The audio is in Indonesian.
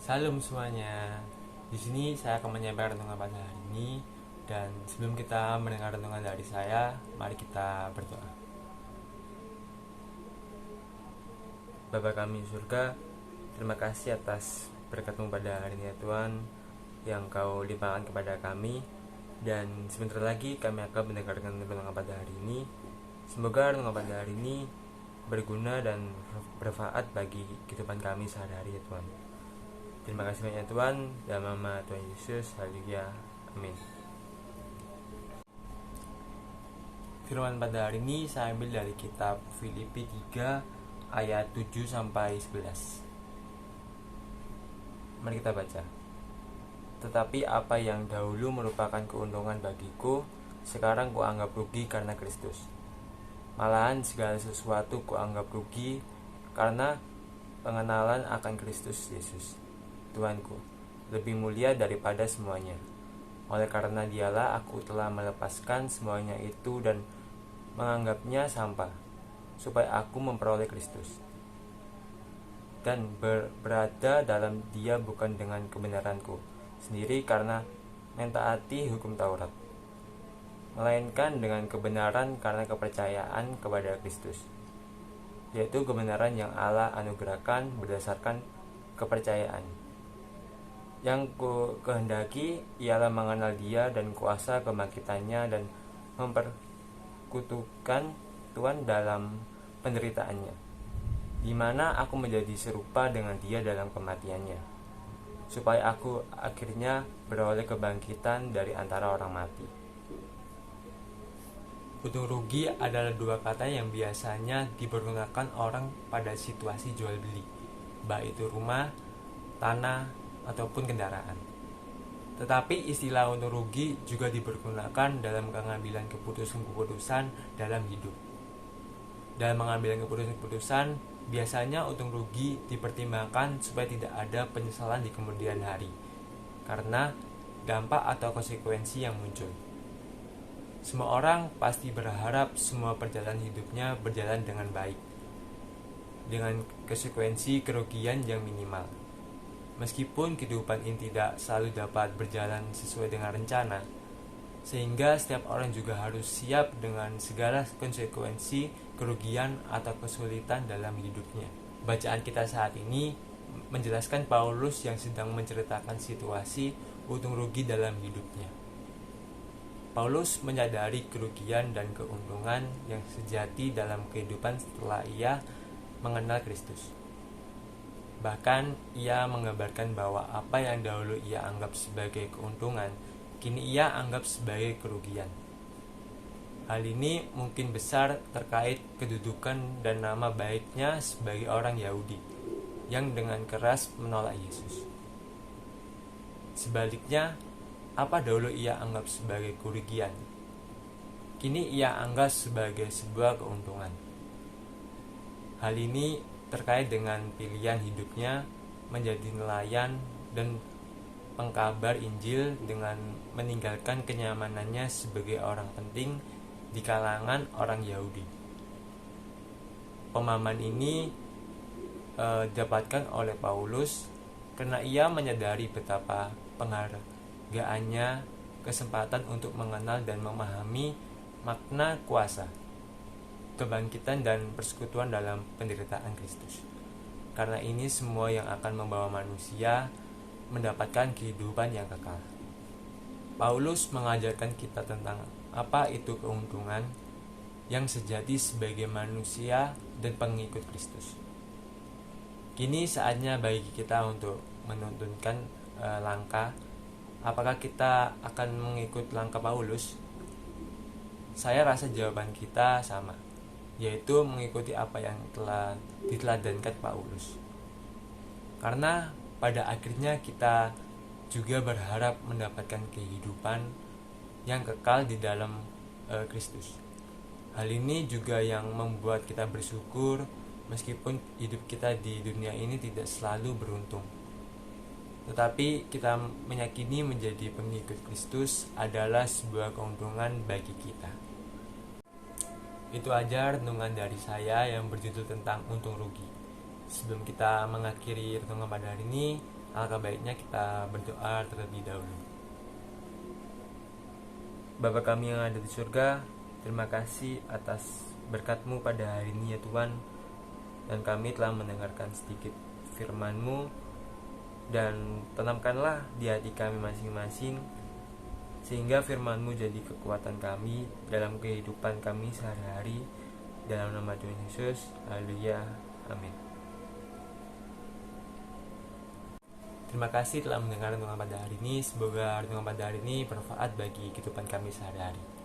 Salam semuanya. Di sini saya akan menyampaikan renungan pada hari ini, dan sebelum kita mendengar renungan dari saya, mari kita berdoa. Bapa kami di surga, terima kasih atas berkat-Mu pada hari ini ya Tuhan, yang Kau limpahkan kepada kami. Dan sebentar lagi kami akan mendengarkan renungan pada hari ini. Semoga renungan pada hari ini berguna dan bermanfaat bagi kehidupan kami sehari-hari ya Tuhan. Terima kasih banyak Tuhan, dalam nama Tuhan Yesus, haleluya, amin. Firman pada hari ini saya ambil dari kitab Filipi 3 ayat 7-11. Mari kita baca. Tetapi apa yang dahulu merupakan keuntungan bagiku, sekarang kuanggap rugi karena Kristus. Malahan segala sesuatu kuanggap rugi karena pengenalan akan Kristus Yesus, Tuhanku, lebih mulia daripada semuanya. Oleh karena Dialah aku telah melepaskan semuanya itu dan menganggapnya sampah, supaya aku memperoleh Kristus dan berada dalam Dia, bukan dengan kebenaranku sendiri karena mentaati hukum Taurat, melainkan dengan kebenaran karena kepercayaan kepada Kristus, yaitu kebenaran yang Allah anugerahkan berdasarkan kepercayaan. Yang ku kehendaki ialah mengenal Dia dan kuasa kebangkitannya dan memperkutukan Tuhan dalam penderitaannya, di mana aku menjadi serupa dengan Dia dalam kematiannya, supaya aku akhirnya beroleh kebangkitan dari antara orang mati. Untung rugi adalah dua kata yang biasanya dipergunakan orang pada situasi jual beli, baik itu rumah, tanah, ataupun kendaraan. Tetapi istilah untung rugi juga dipergunakan dalam pengambilan keputusan-keputusan dalam hidup. Dalam mengambil keputusan-keputusan, biasanya untung rugi dipertimbangkan supaya tidak ada penyesalan di kemudian hari, karena dampak atau konsekuensi yang muncul. Semua orang pasti berharap semua perjalanan hidupnya berjalan dengan baik, dengan konsekuensi kerugian yang minimal. Meskipun kehidupan ini tidak selalu dapat berjalan sesuai dengan rencana, sehingga setiap orang juga harus siap dengan segala konsekuensi kerugian atau kesulitan dalam hidupnya. Bacaan kita saat ini menjelaskan Paulus yang sedang menceritakan situasi untung rugi dalam hidupnya. Paulus menyadari kerugian dan keuntungan yang sejati dalam kehidupan setelah ia mengenal Kristus. Bahkan ia menggambarkan bahwa apa yang dahulu ia anggap sebagai keuntungan, kini ia anggap sebagai kerugian. Hal ini mungkin besar terkait kedudukan dan nama baiknya sebagai orang Yahudi yang dengan keras menolak Yesus. Sebaliknya, apa dahulu ia anggap sebagai kerugian, kini ia anggap sebagai sebuah keuntungan. Hal ini terkait dengan pilihan hidupnya menjadi nelayan dan pengkabar Injil dengan meninggalkan kenyamanannya sebagai orang penting di kalangan orang Yahudi. Pemahaman ini didapatkan oleh Paulus karena ia menyadari betapa penghargaannya kesempatan untuk mengenal dan memahami makna kuasa, kebangkitan dan persekutuan dalam penderitaan Kristus. Karena ini semua yang akan membawa manusia mendapatkan kehidupan yang kekal. Paulus mengajarkan kita tentang apa itu keuntungan yang sejati sebagai manusia dan pengikut Kristus. Kini saatnya bagi kita untuk menuntunkan langkah. Apakah kita akan mengikut langkah Paulus? Saya rasa jawaban kita sama, yaitu mengikuti apa yang telah diteladankan Paulus. Karena pada akhirnya kita juga berharap mendapatkan kehidupan yang kekal di dalam Kristus. Hal ini juga yang membuat kita bersyukur meskipun hidup kita di dunia ini tidak selalu beruntung. Tetapi kita meyakini menjadi pengikut Kristus adalah sebuah keuntungan bagi kita. Itu aja renungan dari saya yang berjudul tentang untung rugi. Sebelum kita mengakhiri renungan pada hari ini, Alangkah baiknya kita berdoa terlebih dahulu. Bapa kami yang ada di surga, terima kasih atas berkat-Mu pada hari ini ya Tuhan. Dan kami telah mendengarkan sedikit firman-Mu, dan tanamkanlah di hati kami masing-masing, sehingga firman-Mu jadi kekuatan kami dalam kehidupan kami sehari-hari. Dalam nama Tuhan Yesus, haleluya, amin. Terima kasih telah mendengar renungan pada hari ini. Semoga renungan pada hari ini bermanfaat bagi kehidupan kami sehari-hari.